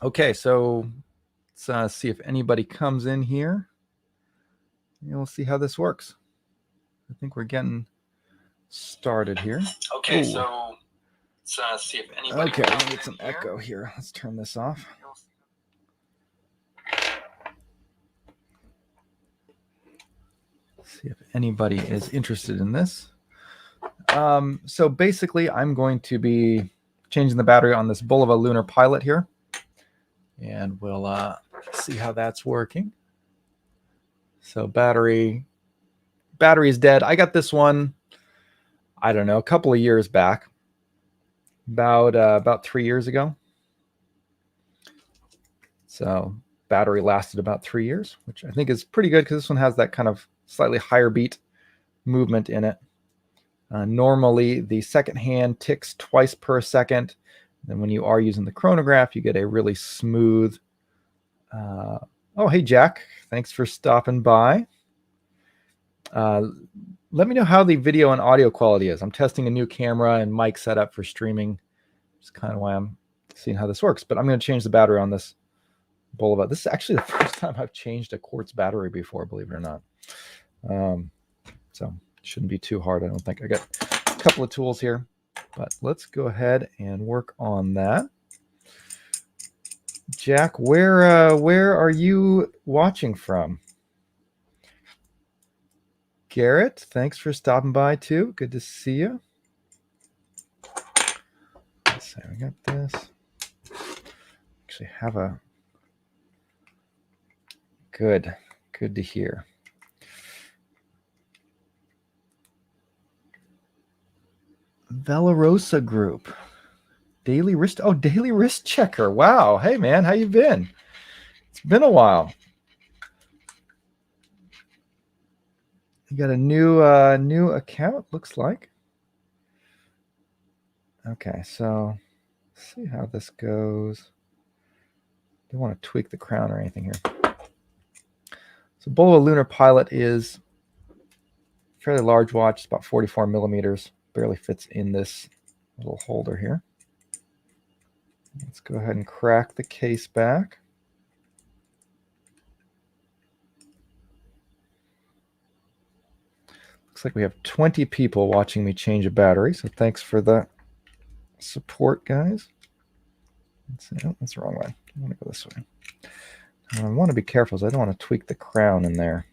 Okay, so let's see if anybody comes in here. And we'll see how this works. I think we're getting started here. Okay, Ooh. so let's see if anybody. Okay, let me get some echo here. Let's turn this off. See if anybody is interested in this. So basically, I'm going to be changing the battery on this Bulova Lunar Pilot here, and we'll see how that's working. So battery is dead. I got this one, I don't know, a couple of years back, about 3 years ago. So battery lasted about 3 years, which I think is pretty good because this one has that kind of slightly higher beat movement in it. Normally, the second hand ticks twice per second. And when you are using the chronograph, you get a really smooth. Oh, hey, Jack. Thanks for stopping by. Let me know how the video and audio quality is. I'm testing a new camera and mic setup for streaming. That's kind of why I'm seeing how this works. But I'm going to change the battery on this Bulova. This is actually the first time I've changed a quartz battery before, believe it or not. So it shouldn't be too hard, I don't think. I got a couple of tools here, but let's go ahead and work on that. Jack, where are you watching from? Garrett, thanks for stopping by too. Good to see you. Let's see, we got this. Actually have a good to hear. Velarosa Group. Daily wrist checker. Wow. Hey man, how you been? It's been a while. You got a new account, looks like. Okay, so let's see how this goes. Don't want to tweak the crown or anything here. So Bulova Lunar Pilot is a fairly large watch. It's about 44 millimeters. Barely fits in this little holder here. Let's go ahead and crack the case back. Looks like we have 20 people watching me change a battery, so thanks for the support, guys. Let's see. Oh, that's the wrong way. I want to go this way. I want to be careful, so I don't want to tweak the crown in there.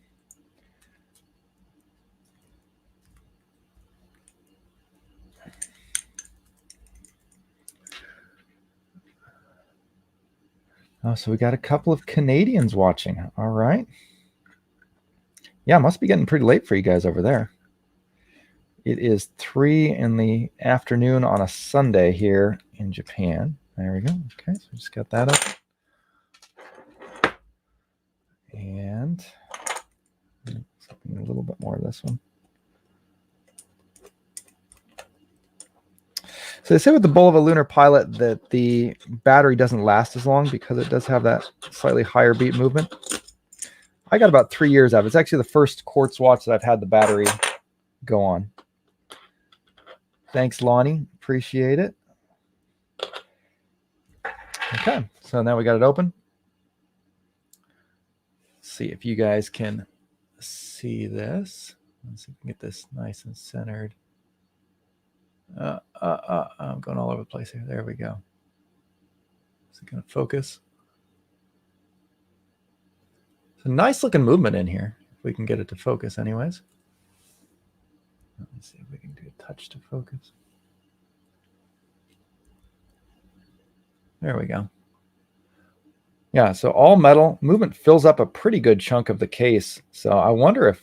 Oh, so we got a couple of Canadians watching. All right. Yeah, it must be getting pretty late for you guys over there. It is 3 in the afternoon on a Sunday here in Japan. There we go. Okay, so we just got that up. And a little bit more of this one. So they say with the Bulova Lunar Pilot that the battery doesn't last as long because it does have that slightly higher beat movement. I got about 3 years out of it. It's actually the first quartz watch that I've had the battery go on. Thanks, Lonnie. Appreciate it. Okay, so now we got it open. Let's see if you guys can see this. Let's see if we can get this nice and centered. I'm going all over the place here. There we go. Is it going to focus? It's a nice looking movement in here. If we can get it to focus anyways. Let's see if we can do a touch to focus. There we go. Yeah, so all metal movement fills up a pretty good chunk of the case. So I wonder if,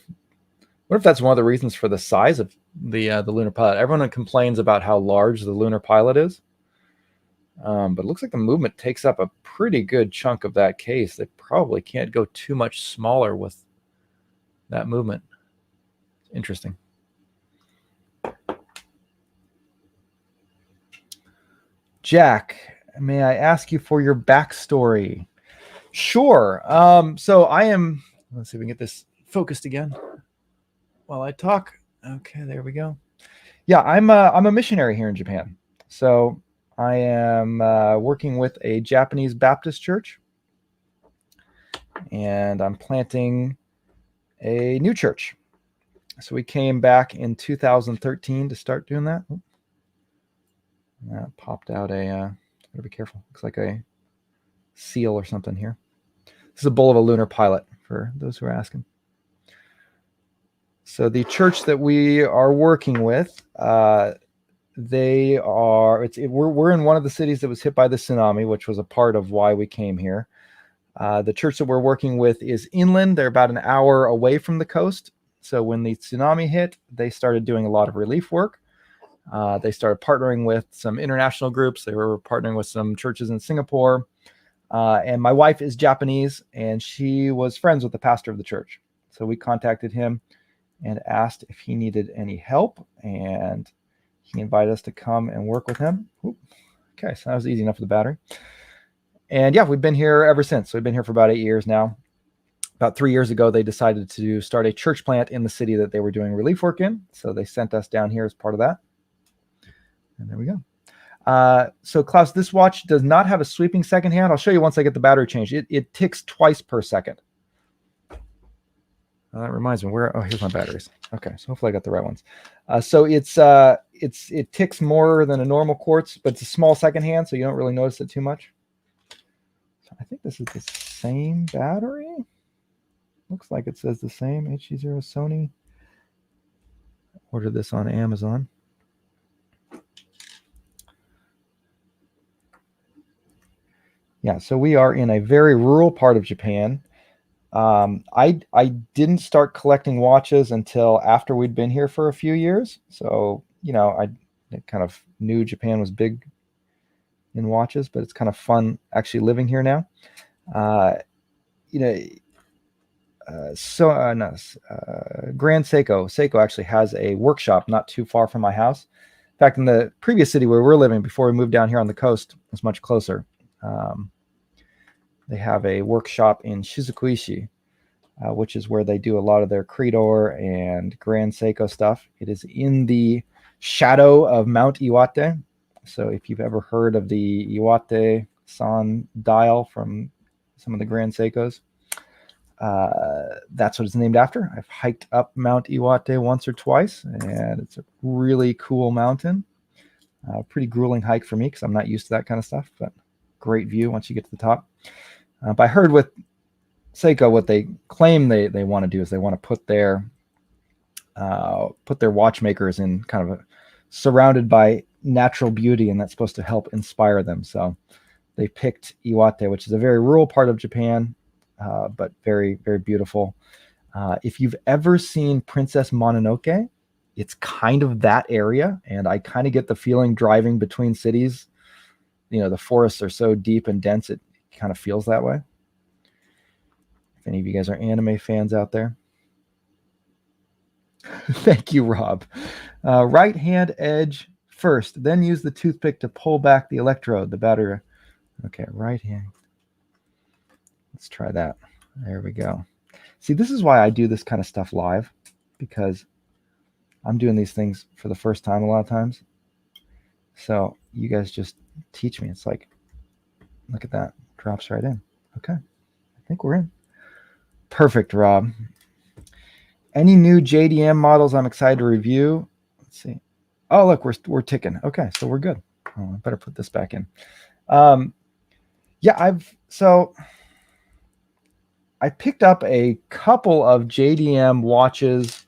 what if that's one of the reasons for the size of the Lunar Pilot? Everyone complains about how large the Lunar Pilot is, but it looks like the movement takes up a pretty good chunk of that case. They probably can't go too much smaller with that movement. Interesting. Jack, may I ask you for your backstory? Sure. So I am, let's see if we can get this focused again while I talk. Okay, there we go. Yeah, I'm a missionary here in Japan. So I am working with a Japanese Baptist church, and I'm planting a new church. So we came back in 2013 to start doing that. Oop. That popped out gotta be careful. Looks like a seal or something here. This is a bull of a lunar pilot for those who are asking. So the church that we are working with, we're in one of the cities that was hit by the tsunami, which was a part of why we came here. The church that we're working with is inland. They're about an hour away from the coast. So when the tsunami hit, they started doing a lot of relief work. They started partnering with some international groups. They were partnering with some churches in Singapore. And my wife is Japanese, and she was friends with the pastor of the church. So we contacted him and asked if he needed any help, and he invited us to come and work with him. Oop. Okay, so that was easy enough with the battery. And yeah, we've been here ever since. So we've been here for about 8 years now. About 3 years ago, they decided to start a church plant in the city that they were doing relief work in. So they sent us down here as part of that. And there we go. So Klaus, this watch does not have a sweeping second hand. I'll show you once I get the battery changed. It ticks twice per second. That reminds me, here's my batteries. Okay, so hopefully I got the right ones. So it ticks more than a normal quartz, but it's a small second hand, so you don't really notice it too much. So I think this is the same battery. Looks like it says the same, HG0 Sony. Ordered this on Amazon. Yeah, so we are in a very rural part of Japan. I didn't start collecting watches until after we'd been here for a few years. So, I kind of knew Japan was big in watches, but it's kind of fun actually living here now. Grand Seiko actually has a workshop not too far from my house. In fact, in the previous city where we're living before we moved down here on the coast, it was much closer. They have a workshop in Shizukuishi, which is where they do a lot of their Creedor and Grand Seiko stuff. It is in the shadow of Mount Iwate. So if you've ever heard of the Iwate-san dial from some of the Grand Seikos, that's what it's named after. I've hiked up Mount Iwate once or twice, and it's a really cool mountain. Pretty grueling hike for me because I'm not used to that kind of stuff, but great view once you get to the top. But I heard with Seiko, what they claim they want to do is they want to put their watchmakers in kind of surrounded by natural beauty, and that's supposed to help inspire them. So they picked Iwate, which is a very rural part of Japan, but very, very beautiful. If you've ever seen Princess Mononoke, it's kind of that area, and I kind of get the feeling driving between cities, the forests are so deep and dense, it kind of feels that way. If any of you guys are anime fans out there. Thank you, Rob. Right hand edge first, then use the toothpick to pull back the electrode, the battery. Okay, right hand. Let's try that. There we go. See, this is why I do this kind of stuff live, because I'm doing these things for the first time a lot of times. So you guys just teach me. It's like, look at that. Drops right in. Okay. I think we're in. Perfect, Rob. Any new JDM models I'm excited to review? Let's see. Oh, look, we're ticking. Okay, so we're good. Oh, I better put this back in. Yeah, I picked up a couple of JDM watches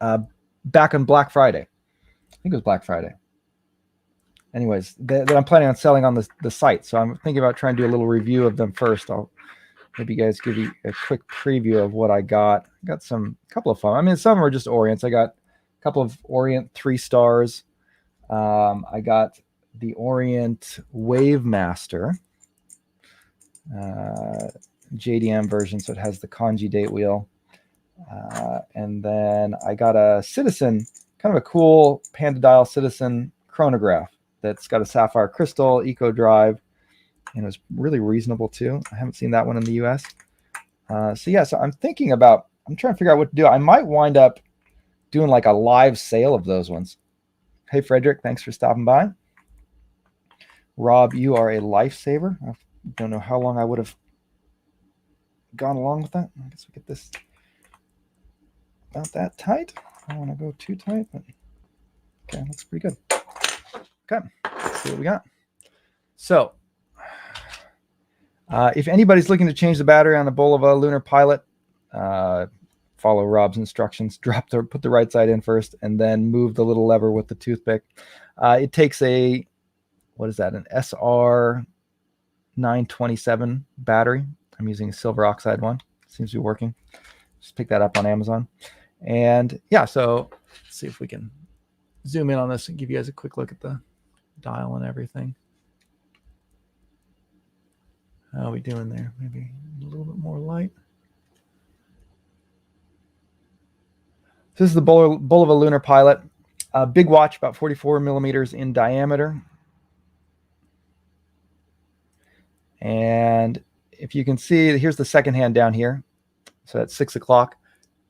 back on Black Friday. I think it was Black Friday. Anyways, that I'm planning on selling on the site. So I'm thinking about trying to do a little review of them first. I'll maybe guys give you a quick preview of what I got. I got a couple of fun. I mean, some are just Orients. I got a couple of Orient 3 stars. I got the Orient Wavemaster JDM version, so it has the kanji date wheel. And then I got a Citizen, kind of a cool Panda Dial Citizen chronograph that's got a sapphire crystal, eco drive, and it was really reasonable too. I haven't seen that one in the US. So I'm trying to figure out what to do. I might wind up doing like a live sale of those ones. Hey, Frederick, thanks for stopping by. Rob, you are a lifesaver. I don't know how long I would have gone along with that. I guess we get this about that tight. I don't want to go too tight, but okay, looks pretty good. Okay, let's see what we got. So, if anybody's looking to change the battery on a Bulova Lunar Pilot, follow Rob's instructions. Put the right side in first, and then move the little lever with the toothpick. It takes a, what is that? An SR 927 battery. I'm using a silver oxide one. Seems to be working. Just pick that up on Amazon. And yeah, so let's see if we can zoom in on this and give you guys a quick look at the dial and everything. How are we doing there? Maybe a little bit more light. This is the Bulova Lunar Pilot. Big watch, about 44 millimeters in diameter. And if you can see, here's the second hand down here. So that's 6 o'clock.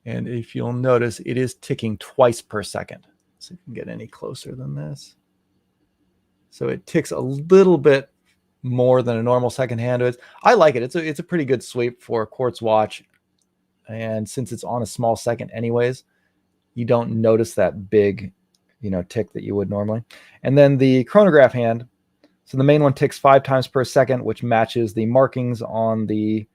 And if you'll notice, it is ticking twice per second. So if you can get any closer than this. So it ticks a little bit more than a normal second hand is. I like it. It's a pretty good sweep for a quartz watch. And since it's on a small second anyways, you don't notice that big, tick that you would normally. And then the chronograph hand. So the main one ticks 5 times per second, which matches the markings on the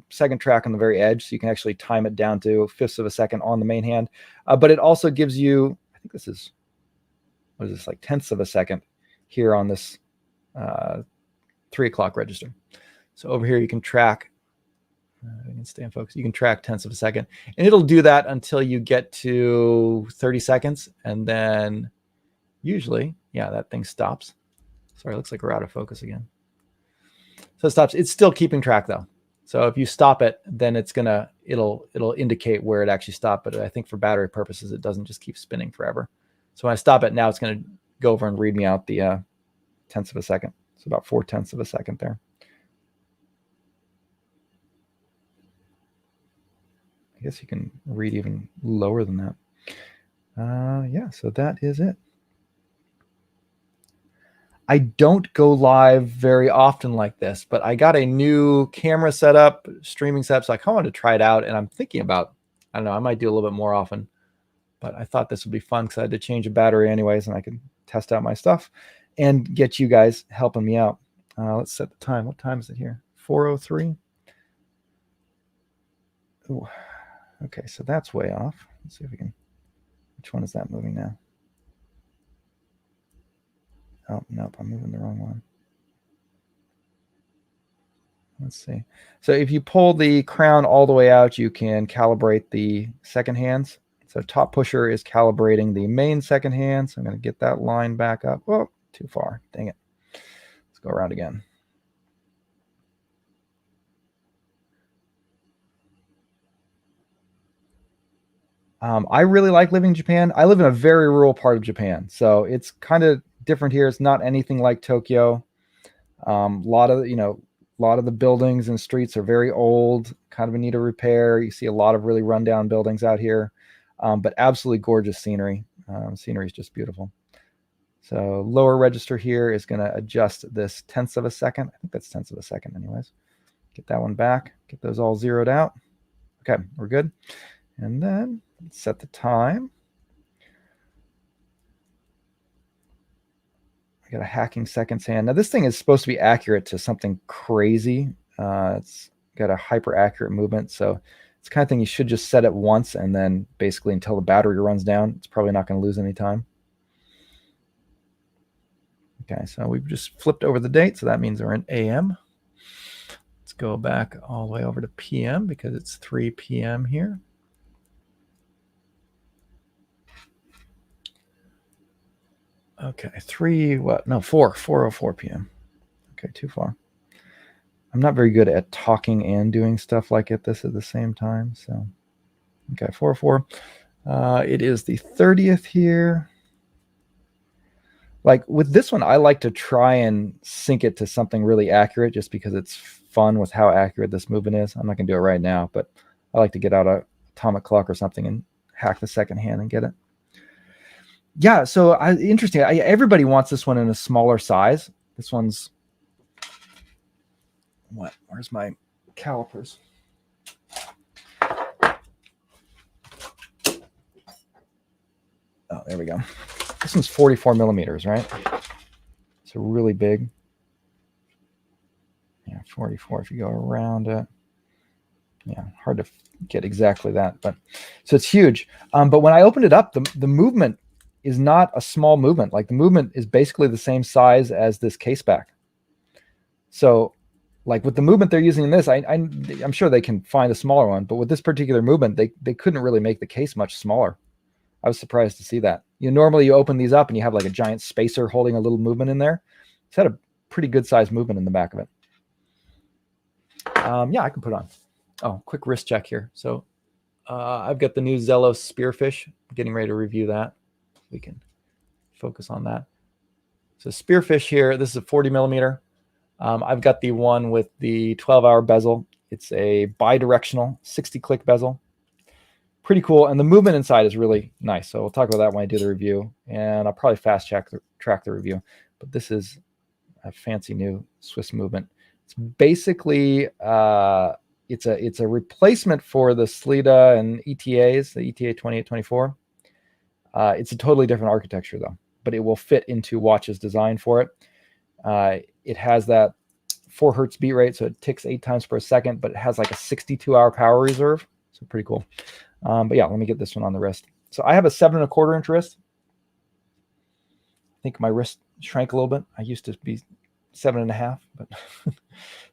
second track on the very edge. So you can actually time it down to 1/5 of a second on the main hand. But it also gives you, I think this is, what is this, like 1/10 of a second here on this 3 o'clock register. So over here you can track, I can stay in focus. You can track 1/10 of a second, and it'll do that until you get to 30 seconds. And then usually, yeah, that thing stops. Sorry, it looks like we're out of focus again. So it stops. It's still keeping track though. So if you stop it, then it'll indicate where it actually stopped. But I think for battery purposes, it doesn't just keep spinning forever. So when I stop it now, it's going to go over and read me out the 1/10 of a second. So about 4/10 of a second there. I guess you can read even lower than that. Yeah, so that is it. I don't go live very often like this, but I got a new camera setup, streaming setup, so I kind of wanted to try it out, and I'm thinking about, I don't know, I might do a little bit more often, but I thought this would be fun because I had to change a battery anyways, and I could test out my stuff and get you guys helping me out. Let's set the time. What time is it here? 4:03. Ooh. Okay, so that's way off. Let's see if we can, which one is that moving now? Oh, nope, I'm moving the wrong one. Let's see. So if you pull the crown all the way out, you can calibrate the second hands. So top pusher is calibrating the main second hand. So I'm going to get that line back up. Oh, too far. Dang it. Let's go around again. I really like living in Japan. I live in a very rural part of Japan, so it's kind of different here. It's not anything like Tokyo. A lot of the buildings and streets are very old, kind of in need of repair. You see a lot of really rundown buildings out here, but absolutely gorgeous scenery. Scenery is just beautiful. So lower register here is going to adjust this 1/10 of a second. I think that's 1/10 of a second anyways. Get that one back. Get those all zeroed out. Okay, we're good. And then set the time. I got a hacking seconds hand. Now this thing is supposed to be accurate to something crazy. It's got a hyper accurate movement. So it's the kind of thing you should just set it once and then basically until the battery runs down. It's probably not going to lose any time. Okay, so we've just flipped over the date. So that means we're in AM. Let's go back all the way over to PM because it's 3 PM here. Okay, 4:04 p.m. Okay, too far. I'm not very good at talking and doing stuff like this at the same time. So, okay, 4:04. It is the 30th here. Like with this one, I like to try and sync it to something really accurate just because it's fun with how accurate this movement is. I'm not going to do it right now, but I like to get out a atomic clock or something and hack the second hand and get it. Yeah, so interesting. Everybody wants this one in a smaller size. This one's what? Where's my calipers? Oh, there we go. This one's 44 millimeters, right? So really big. Yeah, 44 if you go around it. Yeah, hard to get exactly that, but so it's huge. But when I opened it up, the movement is not a small movement. Like the movement is basically the same size as this case back. So like with the movement they're using in this, I'm sure they can find a smaller one, but with this particular movement, they couldn't really make the case much smaller. I was surprised to see that. Normally you open these up and you have like a giant spacer holding a little movement in there. It's had a pretty good sized movement in the back of it. Yeah, I can put on. Oh, quick wrist check here. So I've got the new Zelos Spearfish. Getting ready to review that. We can focus on that. So Spearfish here, this is a 40 millimeter. I've got the one with the 12-hour bezel. It's a bi-directional 60-click bezel. Pretty cool. And the movement inside is really nice. So we'll talk about that when I do the review. And I'll probably fast track the review. But this is a fancy new Swiss movement. It's basically it's a replacement for the Sellita and ETAs, the ETA 2824. It's a totally different architecture though, but it will fit into watches designed for it. It has that 4 hertz beat rate, so it ticks 8 times per second, but it has like a 62-hour power reserve. So pretty cool. But yeah, let me get this one on the wrist. So I have a 7 1/4 inch wrist. I think my wrist shrank a little bit. I used to be 7.5, but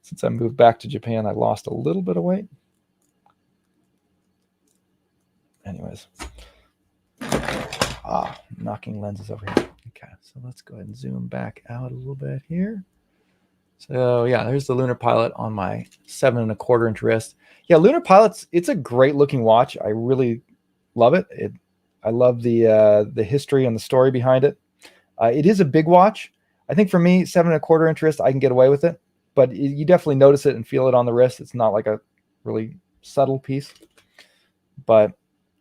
since I moved back to Japan, I lost a little bit of weight. Anyways, knocking lenses over here. Okay, so let's go ahead and zoom back out a little bit here. So yeah, there's the Lunar Pilot on my 7 1/4 inch wrist. Yeah, Lunar Pilot's, it's a great looking watch. I really love it. I love the history and the story behind it. It is a big watch. I think for me, 7 1/4 inch wrist, I can get away with it, but you definitely notice it and feel it on the wrist. It's not like a really subtle piece, but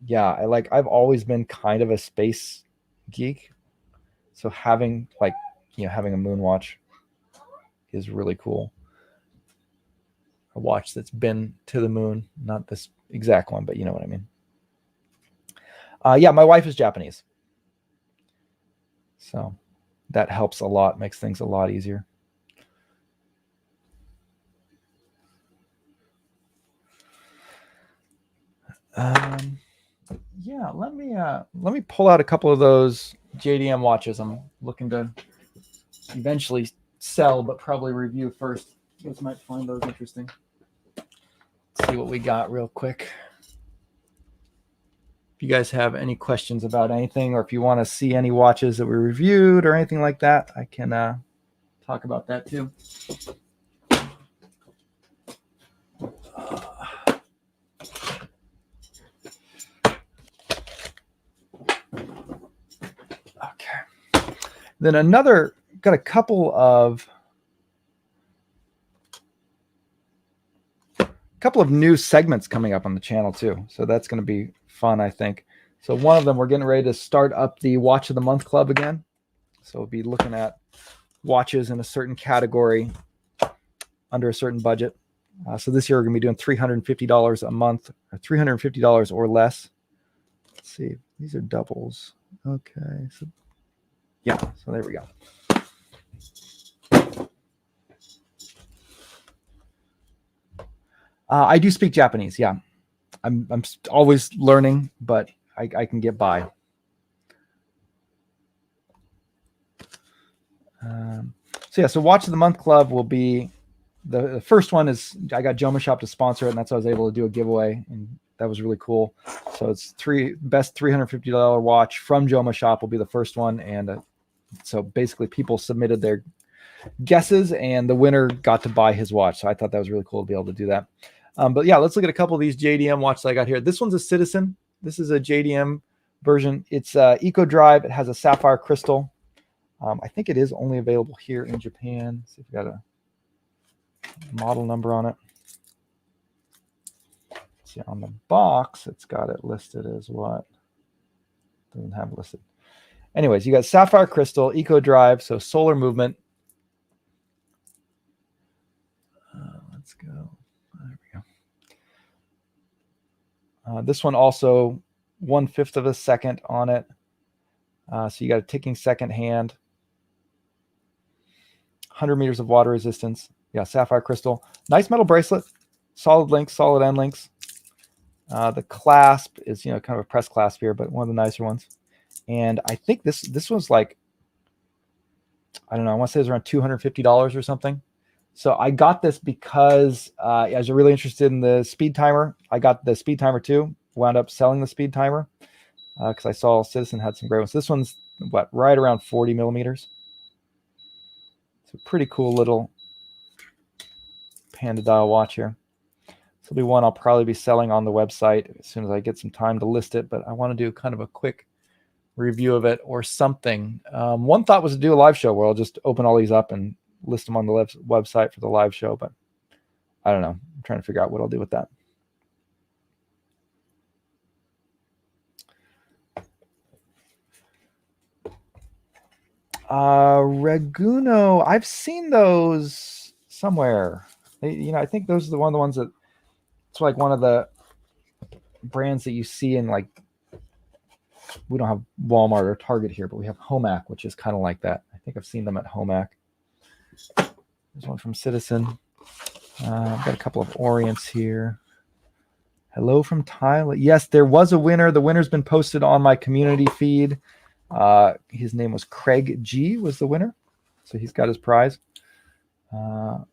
yeah, I've always been kind of a space geek. So having having a moon watch is really cool. A watch that's been to the moon, not this exact one, but you know what I mean. Yeah, my wife is Japanese, so that helps a lot, makes things a lot easier. Yeah, let me pull out a couple of those JDM watches I'm looking to eventually sell, but probably review first. You guys might find those interesting. Let's see what we got real quick. If you guys have any questions about anything, or if you want to see any watches that we reviewed or anything like that, I can talk about that too. Okay. Then got a couple of new segments coming up on the channel too. So that's going to be fun, I think. So one of them, we're getting ready to start up the Watch of the Month Club again. So we'll be looking at watches in a certain category under a certain budget. So this year we're going to be doing $350 a month, or $350 or less. Let's see. These are doubles. Okay. So yeah. So there we go. I do speak Japanese. Yeah. I'm always learning, but I can get by. So yeah, so Watch of the Month Club will be the first one. Is I got Joma Shop to sponsor it, and that's how I was able to do a giveaway, and that was really cool. So it's best $350 watch from Joma Shop will be the first one, and so basically people submitted their guesses, and the winner got to buy his watch. So I thought that was really cool to be able to do that. But yeah, let's look at a couple of these JDM watches I got here. This one's a Citizen. This is a JDM version. It's Eco Drive. It has a sapphire crystal. I think it is only available here in Japan. See if we got a model number on it. See, on the box, it's got it listed as what? Doesn't have listed. anyways, you got sapphire crystal, eco drive, so solar movement. Let's go. There we go. This one also 1/5 of a second on it. So you got a ticking second hand. 100 meters of water resistance. Yeah, sapphire crystal. Nice metal bracelet. Solid links, solid end links. The clasp is, kind of a press clasp here, but one of the nicer ones. And I think this was like, I don't know, I want to say it was around $250 or something. So I got this because I was really interested in the speed timer. I got the speed timer too. Wound up selling the speed timer because I saw Citizen had some great ones. This one's right around 40 millimeters. It's a pretty cool little panda dial watch here. This will be one I'll probably be selling on the website as soon as I get some time to list it, but I want to do kind of a quick review of it or something. One thought was to do a live show where I'll just open all these up and list them on the website for the live show, but I don't know. I'm trying to figure out what I'll do with that. Raguno, I've seen those somewhere. I think those are one of the ones that it's like one of the brands that you see in, like, we don't have Walmart or Target here, but we have Homac, which is kind of like that. I think I've seen them at Homac. There's one from Citizen. I've got a couple of Orients here. Hello from Thailand. Yes, there was a winner. The winner's been posted on my community feed. His name was Craig G was the winner. So he's got his prize. So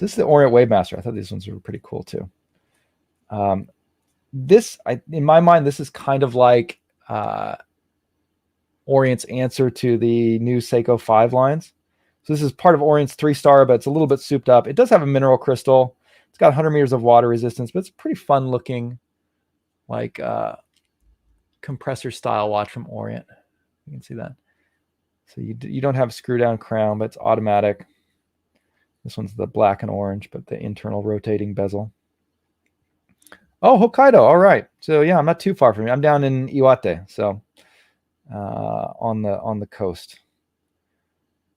this is the Orient Wavemaster. I thought these ones were pretty cool too. In my mind, this is kind of like Orient's answer to the new Seiko 5 lines. So this is part of Orient's 3-star, but it's a little bit souped up. It does have a mineral crystal. It's got 100 meters of water resistance, but it's a pretty fun looking, like compressor style watch from Orient. You can see that. So you don't have a screw down crown, but it's automatic. This one's the black and orange, but the internal rotating bezel. Oh, Hokkaido. All right. So yeah, I'm not too far from you. I'm down in Iwate, so on the coast.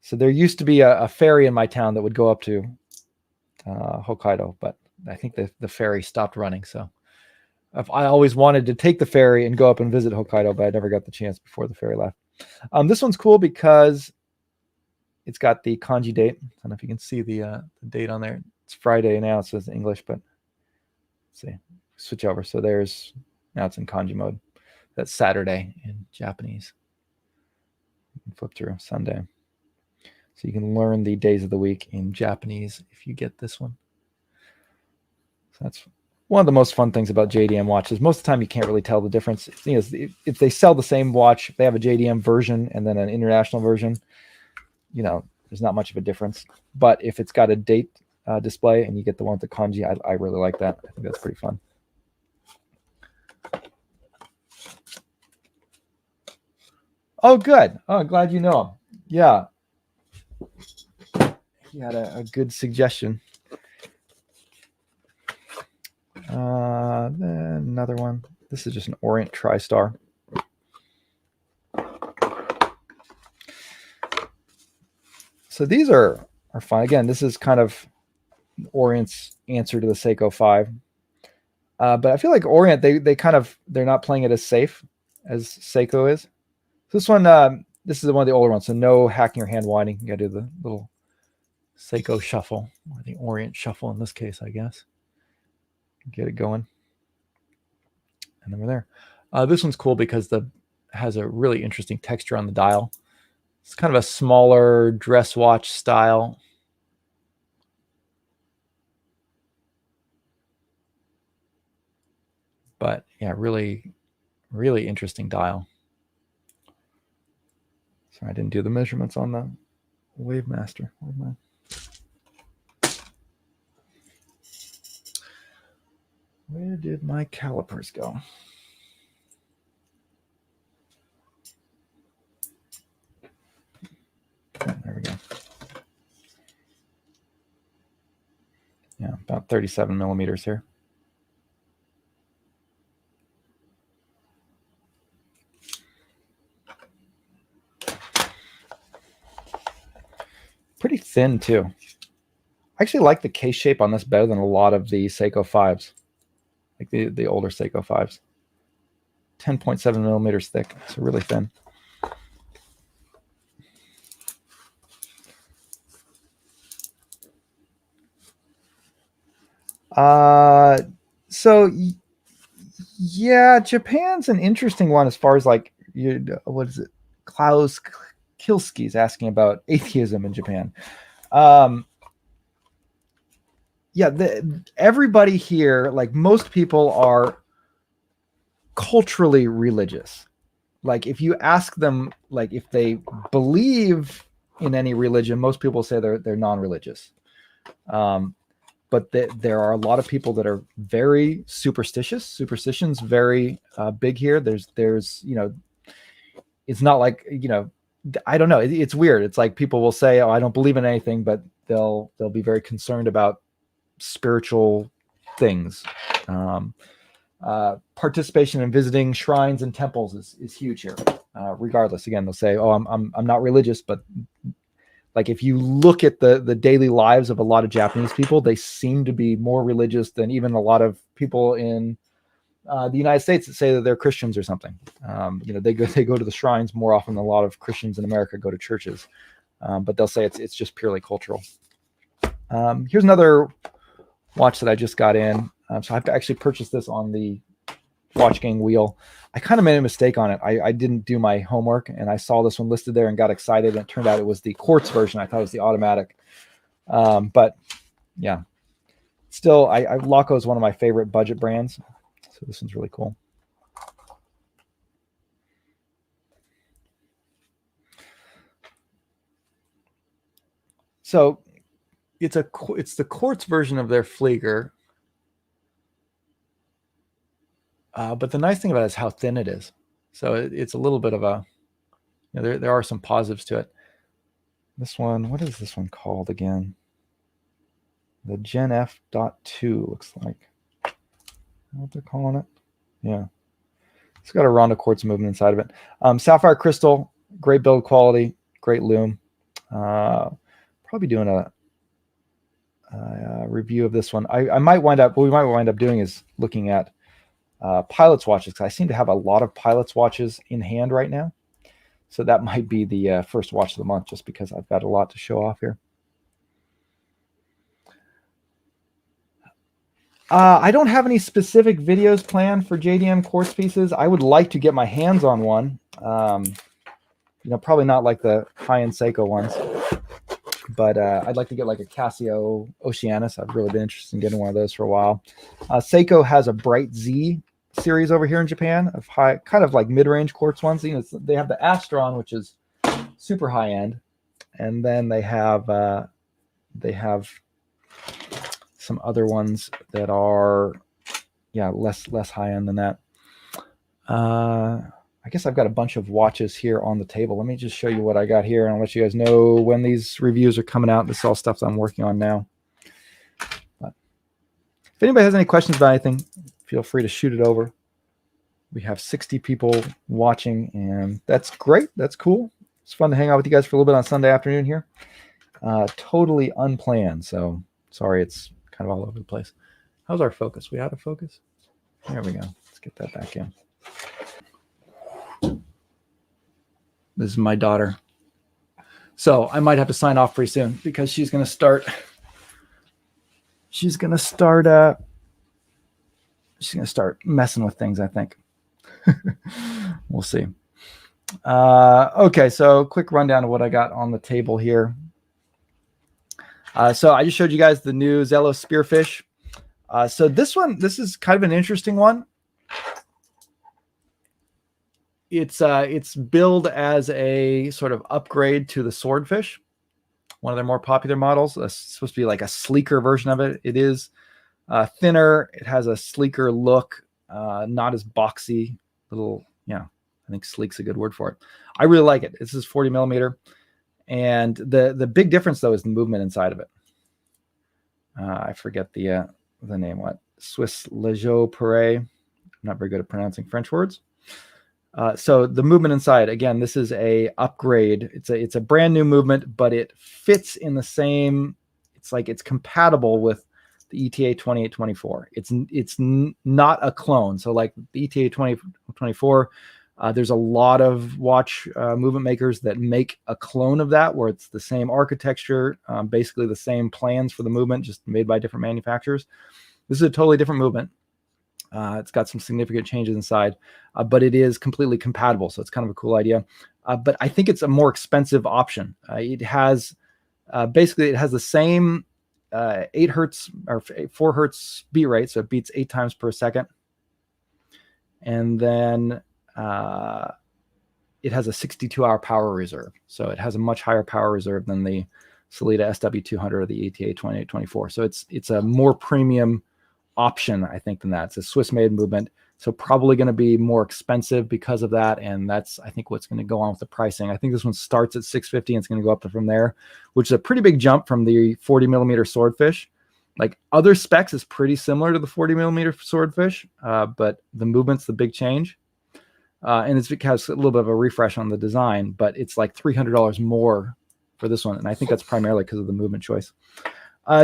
So there used to be a ferry in my town that would go up to Hokkaido, but I think the ferry stopped running. So I always wanted to take the ferry and go up and visit Hokkaido, but I never got the chance before the ferry left. This one's cool because it's got the kanji date. I don't know if you can see the date on there. It's Friday now, so it's English, but let's see. Switch over. So now it's in kanji mode. That's Saturday in Japanese. You can flip through Sunday. So you can learn the days of the week in Japanese if you get this one. So that's one of the most fun things about JDM watches. Most of the time you can't really tell the difference. If they sell the same watch, if they have a JDM version and then an international version, there's not much of a difference. But if it's got a date display and you get the one with the kanji, I really like that. I think that's pretty fun. Oh, good. Oh, glad you know him. Yeah. He had a good suggestion. Then another one. This is just an Orient TriStar. So these are fun. Again, this is kind of Orient's answer to the Seiko 5. But I feel like Orient, they're not playing it as safe as Seiko is. So this one, this is one of the older ones. So no hacking or hand winding. You got to do the little Seiko shuffle, or the Orient shuffle in this case, I guess. Get it going. And then we're there. This one's cool because has a really interesting texture on the dial. It's kind of a smaller dress watch style. But yeah, really, really interesting dial. Sorry, I didn't do the measurements on the Wavemaster. Where did my calipers go? Oh, there we go. Yeah, about 37 millimeters here. pretty thin too. I actually like the case shape on this better than a lot of the Seiko 5s, like the older Seiko 5s. 10.7 millimeters thick, so really thin. So yeah, Japan's an interesting one as far as like what is it? Klaus Kilski's asking about atheism in Japan. Yeah, everybody here, like most people, are culturally religious. Like if you ask them, like if they believe in any religion, most people say they're non-religious. But there are a lot of people that are very superstitious. Superstition's very big here. There's it's not like I don't know. It's weird. It's like people will say, "Oh, I don't believe in anything," but they'll be very concerned about spiritual things. Participation in visiting shrines and temples is huge here. Regardless, again, they'll say, "Oh, I'm not religious," but like if you look at the daily lives of a lot of Japanese people, they seem to be more religious than even a lot of people in the United States that say that they're Christians or something. They go to the shrines more often than a lot of Christians in America go to churches, but they'll say it's just purely cultural. Here's another watch that I just got in. So I have to actually purchase this on the Watch Gang wheel. I kind of made a mistake on it. I didn't do my homework, and I saw this one listed there and got excited, and it turned out it was the quartz version. I thought it was the automatic. But yeah, still, Laco is one of my favorite budget brands. So this one's really cool. So it's the quartz version of their Flieger. But the nice thing about it is how thin it is. So it's a little bit of a, there are some positives to it. This one, what is this one called again? The Gen F.2 looks like. What they're calling it? Yeah. It's got a Ronda quartz movement inside of it. Sapphire crystal, great build quality, great lume. Probably doing a review of this one. I might wind up, what we might wind up doing is looking at pilot's watches, because I seem to have a lot of pilot's watches in hand right now. So that might be the first watch of the month, just because I've got a lot to show off here. I don't have any specific videos planned for JDM quartz pieces. I would like to get my hands on one. Probably not like the high-end Seiko ones, but I'd like to get like a Casio Oceanus. I've really been interested in getting one of those for a while. Seiko has a Bright Z series over here in Japan of high, kind of like mid-range quartz ones. They have the Astron, which is super high-end, and then they have some other ones that are less high-end than that. I guess I've got a bunch of watches here on the table. Let me just show you what I got here, and I'll let you guys know when these reviews are coming out. This is all stuff that I'm working on now. But if anybody has any questions about anything, feel free to shoot it over. We have 60 people watching, and that's great. That's cool. It's fun to hang out with you guys for a little bit on Sunday afternoon here. Totally unplanned, so sorry it's kind of all over the place. How's our focus? We out of focus? There we go. Let's get that back in. This is my daughter. So I might have to sign off pretty soon because she's going to start messing with things, I think. We'll see. Okay, so quick rundown of what I got on the table here. So I just showed you guys the new Zello Spearfish. So this is kind of an interesting one. It's billed as a sort of upgrade to the Swordfish, one of their more popular models. It's supposed to be like a sleeker version of it. It is thinner. It has a sleeker look, not as boxy. I think sleek's a good word for it. I really like it. This is 40 millimeter. And the big difference, though, is the movement inside of it. I forget the name. What? Swiss Lejeau Perret. I'm not very good at pronouncing French words. So the movement inside, again, this is a upgrade. It's a brand new movement, but it fits in the same. It's like it's compatible with the ETA 2824. It's not a clone. So like the ETA 2024, there's a lot of watch movement makers that make a clone of that, where it's the same architecture, basically the same plans for the movement, just made by different manufacturers. This is a totally different movement. It's got some significant changes inside, but it is completely compatible. So it's kind of a cool idea. But I think it's a more expensive option. It has basically it has the same 8 hertz or 4 hertz beat rate, so it beats 8 times per second, and then it has a 62-hour power reserve. So it has a much higher power reserve than the Sellita SW200 or the ETA 2824. So it's a more premium option, I think, than that. It's a Swiss-made movement, so probably going to be more expensive because of that, and that's, I think, what's going to go on with the pricing. I think this one starts at $650 and it's going to go up from there, which is a pretty big jump from the 40 millimeter Swordfish. Like other specs is pretty similar to the 40 millimeter Swordfish, but the movement's the big change, and it's because a little bit of a refresh on the design, but it's like $300 more for this one, and I think that's primarily because of the movement choice.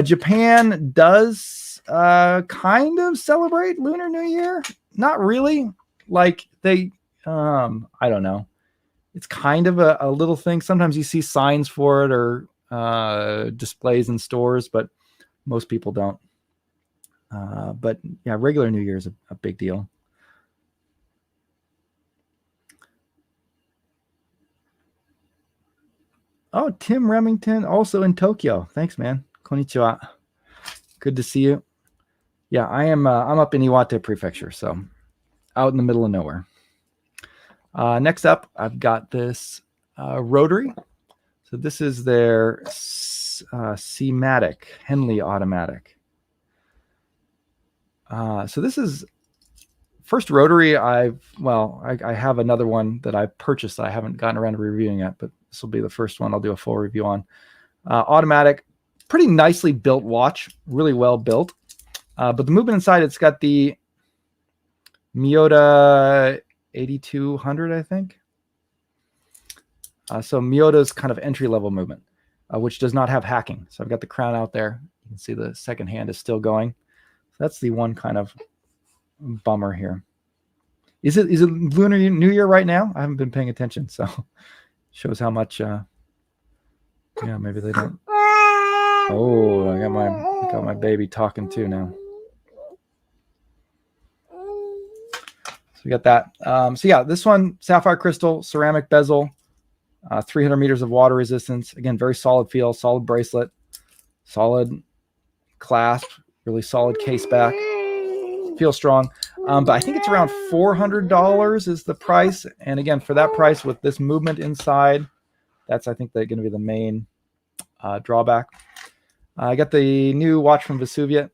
Japan does kind of celebrate Lunar New Year. Not really. Like they, I don't know. It's kind of a little thing. Sometimes you see signs for it or displays in stores, but most people don't. But yeah, regular New Year is a big deal. Oh, Tim Remington, also in Tokyo. Thanks, man. Konnichiwa. Good to see you. Yeah, I'm up in Iwate Prefecture, so out in the middle of nowhere. Next up, I've got this rotary. So this is their C-Matic, Henley Automatic. So this is first rotary I have another one that I purchased that I haven't gotten around to reviewing yet, but this will be the first one I'll do a full review on. Automatic, pretty nicely built watch, really well built. But the movement inside, it's got the Miyota 8200, I think. So Miyota's kind of entry-level movement, which does not have hacking. So I've got the crown out there. You can see the second hand is still going. So that's the one kind of bummer here. Is it Lunar New Year right now? I haven't been paying attention, so shows how much. Yeah, maybe they don't. Oh, I got my baby talking too now. So we got that. So yeah, this one, sapphire crystal, ceramic bezel, 300 meters of water resistance. Again, very solid feel, solid bracelet, solid clasp, really solid case back. Feels strong. But I think it's around $400 is the price. And again, for that price with this movement inside, that's, I think, going to be the main drawback. I got the new watch from Vesuvia.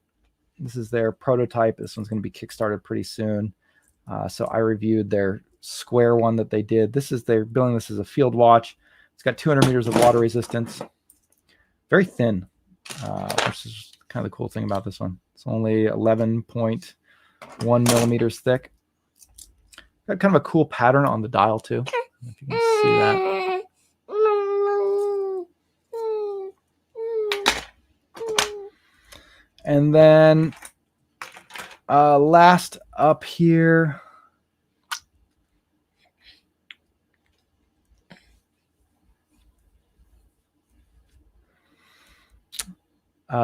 This is their prototype. This one's going to be kickstarted pretty soon. So I reviewed their square one that they did. They're building this as a field watch. It's got 200 meters of water resistance. Very thin, which is kind of the cool thing about this one. It's only 11.1 millimeters thick. Got kind of a cool pattern on the dial too. I don't know if you can see that. And then last up here,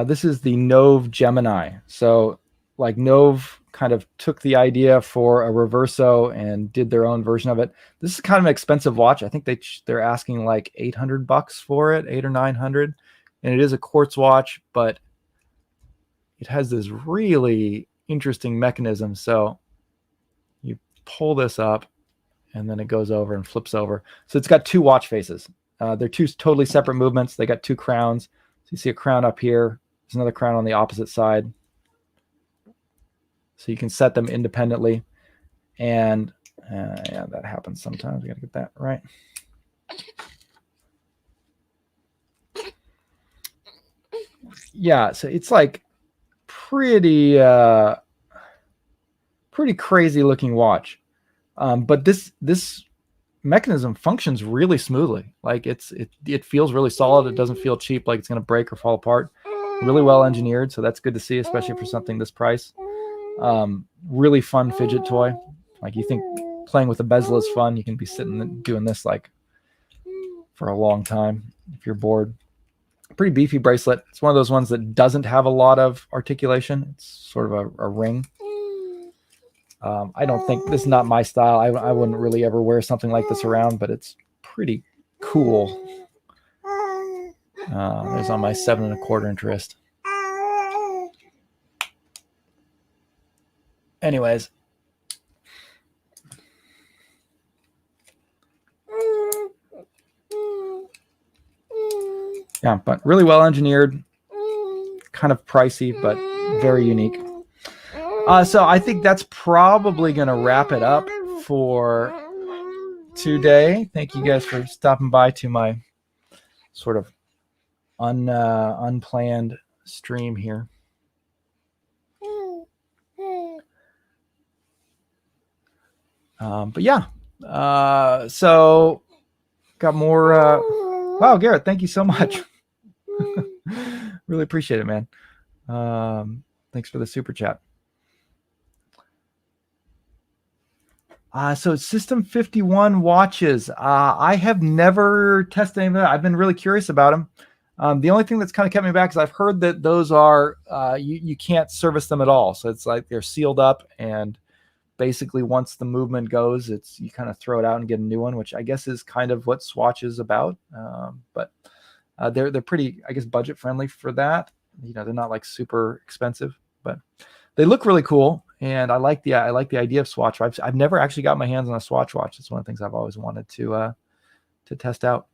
this is the Nove Gemini. So like Nove kind of took the idea for a Reverso and did their own version of it. This is kind of an expensive watch. I think they're asking like $800 for it, 800 or 900. And it is a quartz watch, but it has this really interesting mechanism. So you pull this up and then it goes over and flips over. So it's got two watch faces. They're two totally separate movements. They got two crowns. So you see a crown up here. There's another crown on the opposite side. So you can set them independently. And yeah, that happens sometimes. We got to get that right. Yeah, so it's like pretty crazy looking watch. But this mechanism functions really smoothly. Like it feels really solid. It doesn't feel cheap, like it's going to break or fall apart. Really well engineered, so that's good to see, especially for something this price. Really fun fidget toy. Like, you think playing with a bezel is fun, you can be sitting doing this like for a long time if you're bored. Pretty beefy bracelet. It's one of those ones that doesn't have a lot of articulation. It's sort of a ring. I don't think, this is not my style. I wouldn't really ever wear something like this around, but it's pretty cool. There's on my 7 1/4 inch wrist. Anyways. Yeah, but really well engineered, kind of pricey, but very unique. So I think that's probably going to wrap it up for today. Thank you guys for stopping by to my sort of unplanned stream here. But yeah, so got more. Wow, Garrett, thank you so much. Really appreciate it, man. Thanks for the super chat. So System 51 watches. I have never tested any of that. I've been really curious about them. The only thing that's kind of kept me back is I've heard that those are, you can't service them at all. So it's like they're sealed up, and basically once the movement goes, you kind of throw it out and get a new one, which I guess is kind of what Swatch is about. But they're pretty, I guess, budget friendly for that. They're not like super expensive, but they look really cool. And I like the idea of Swatch. I've never actually got my hands on a Swatch watch. It's one of the things I've always wanted to test out.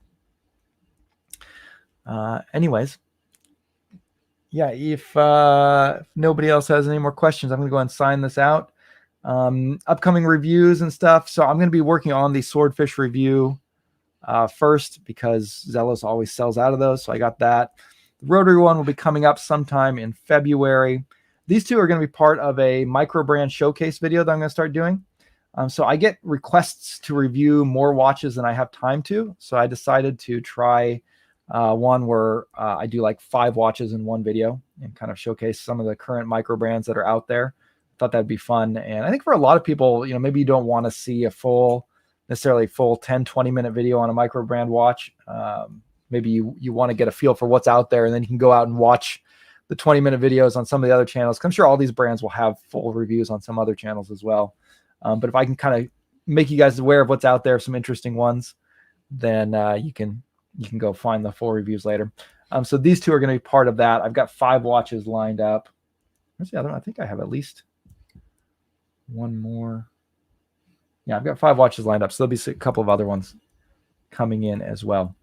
Anyways, yeah, if nobody else has any more questions, I'm going to go and sign this out. Upcoming reviews and stuff. So I'm going to be working on the Swordfish review first, because Zelos always sells out of those. So I got that. The Rotary one will be coming up sometime in February. These two are going to be part of a micro brand showcase video that I'm going to start doing. So I get requests to review more watches than I have time to. So I decided to try one where I do like 5 watches in one video and kind of showcase some of the current micro brands that are out there. Thought that'd be fun. And I think for a lot of people, maybe you don't want to see necessarily full 10-20 minute video on a micro brand watch. Maybe you want to get a feel for what's out there, and then you can go out and watch the 20-minute videos on some of the other channels. I'm sure all these brands will have full reviews on some other channels as well. But if I can kind of make you guys aware of what's out there, some interesting ones, then you can go find the full reviews later. So these two are going to be part of that. I've got 5 watches lined up. Where's the other one? I think I have at least one more. Yeah, I've got 5 watches lined up. So there'll be a couple of other ones coming in as well.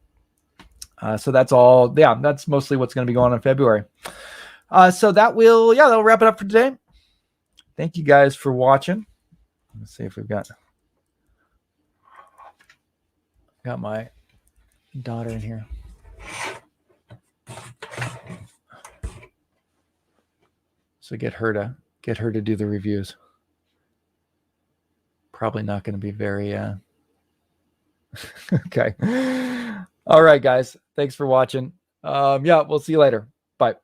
So that's all. Yeah, that's mostly what's going to be going on in February. So that'll wrap it up for today. Thank you guys for watching. Let's see if we've got my daughter in here. So get her to do the reviews. Probably not going to be very okay. All right, guys. Thanks for watching. We'll see you later. Bye.